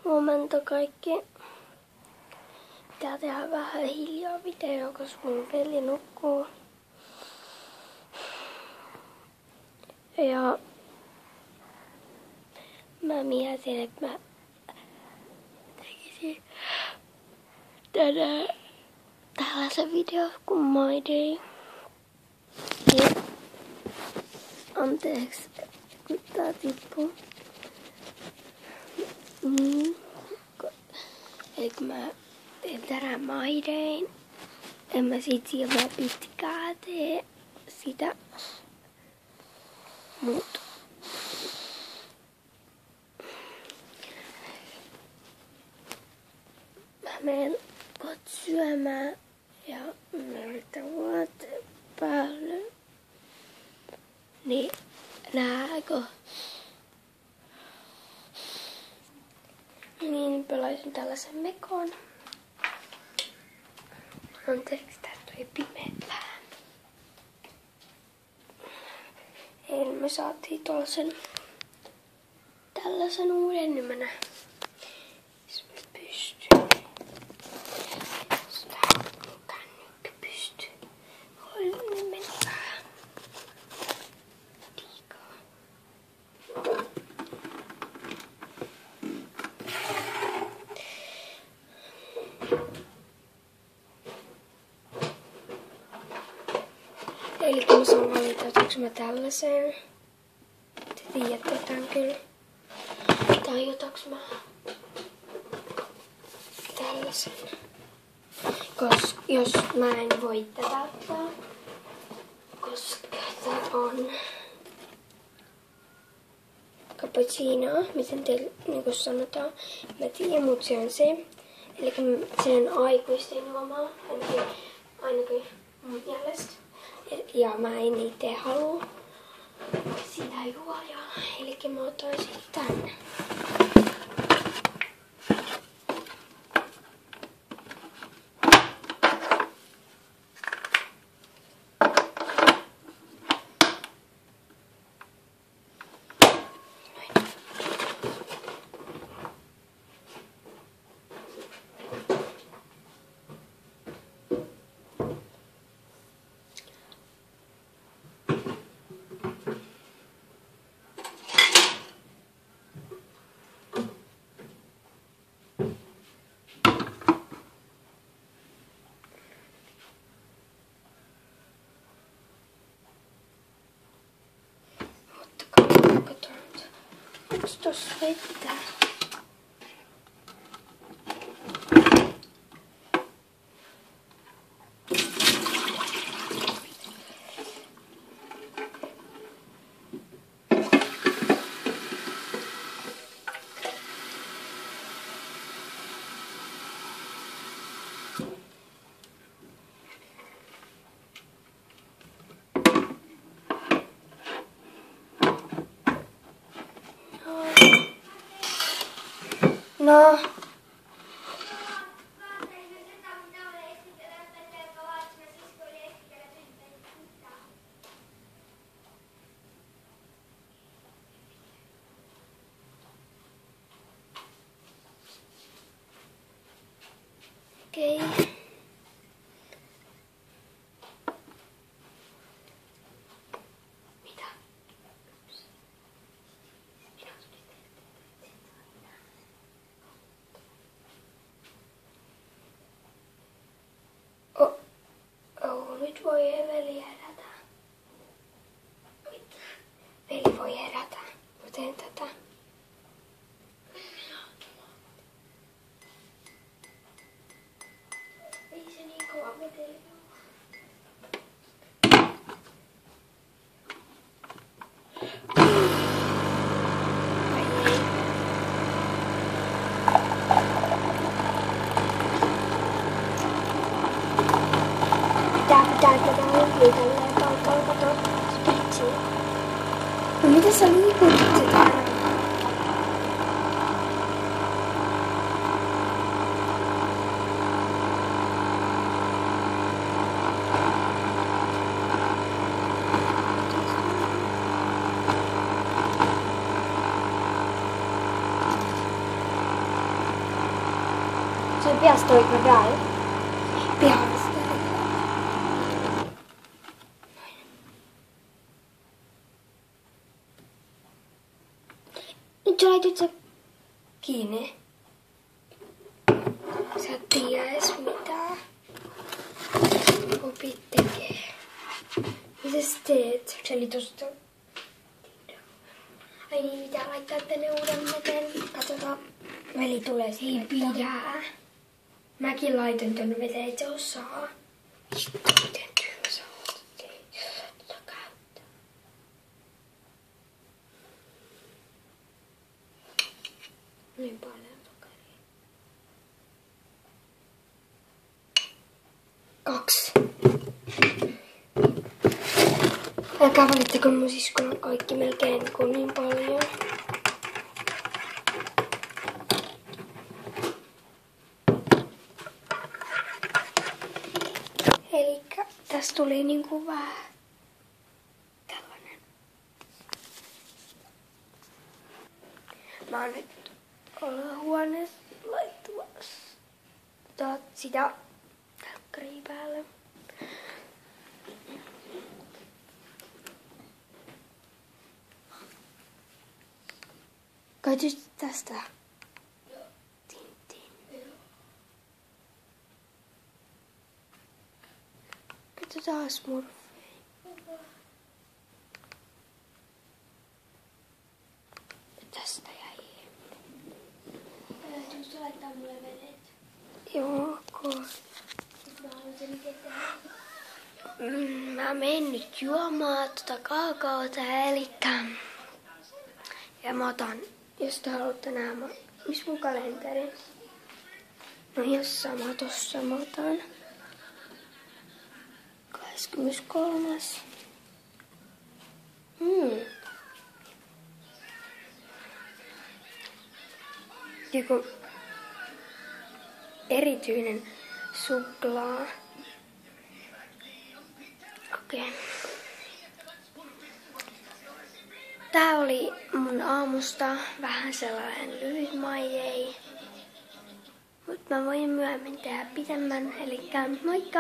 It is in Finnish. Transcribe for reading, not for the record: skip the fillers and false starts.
Huomenta kaikki. Pitää tehdä vähän hiljaa video, koska mun veli nukkuu. Ja mä mietin, että mä tekisin tänään tällaisen videon kuin My Day. Ja anteeksi, kun tää tippuu. Eli kun mä teen tänään My Dayn, en mä sit silloin pitkään tee sitä. Mut mä menen kohta syömään ja mä yritän vaatteet päälle. Niin nääkö? Niin pelaisin tällaisen mekon. Anteeksi, tästä tuli pimeä vähän. Eilen me saatiin tällaisen uuden, niin mä näen. Jos mä pystyn. Sitä mun kännykkä pystyy. Oi, niin meni vähän. Liikaa. Eli kun mä saan valita, otaks mä tällaisen. Te tiedätte tän kyllä. Tai otaks mä tällaisen. Jos mä en voi tätä ottaa. Koska tää on cappuccino, miten teille niin sanotaan. Mä tiedän, mut se on se. Eli se on aikuisten juomaa. Ainakin mun mielestä. Ja mä en itse halua sitä juoda. Eli mä ottaisin tänne. Onks tossa vettä? No. Okei. Mitä? Nyt voi veli herätä. Veli voi herätä. Mä teen tätä. Ei se niin kova veteli ole. Pitää see peast hoidma peal. Peast. Nyt sä laitit se kiinni. Sä et tiedä edes mitään. Opit tekee. Mitä sä teet? Se oli tosta. Ai niin, pitää laittaa tänne uuden veteen. Katsotaan. Veli tulee siihen pidää. Mäkin laitan tonne veteen, et se osaa. Vittu, miten tyhmä sä oot. Tota käyttää. Niin paljon sokeria. 2. Älkää valittako mun siskon kaikki melkein niin paljon. Elikkä tästä tuli niinku vähän tällainen. Mä oon nyt olohuoneessa laittamassa sitä telkkaria päälle. Katsoit tästä? Tintin. Katsotaan Smurfia. Tästä jäi. Tuosta laittaa mulle vedet. Joo, ok. Mä menen nyt juomaan kaakaota elikkä. Ja mä otan, jos te haluatte nähdä, missä mun kalenteri. No jos sama tossa mä otan. 23. Joku erityinen suklaa. Okei. Tää oli mun aamusta vähän sellainen lyhyt maijei. Mut mä voin myöhemmin tehdä pitemmän, elikkä moikka!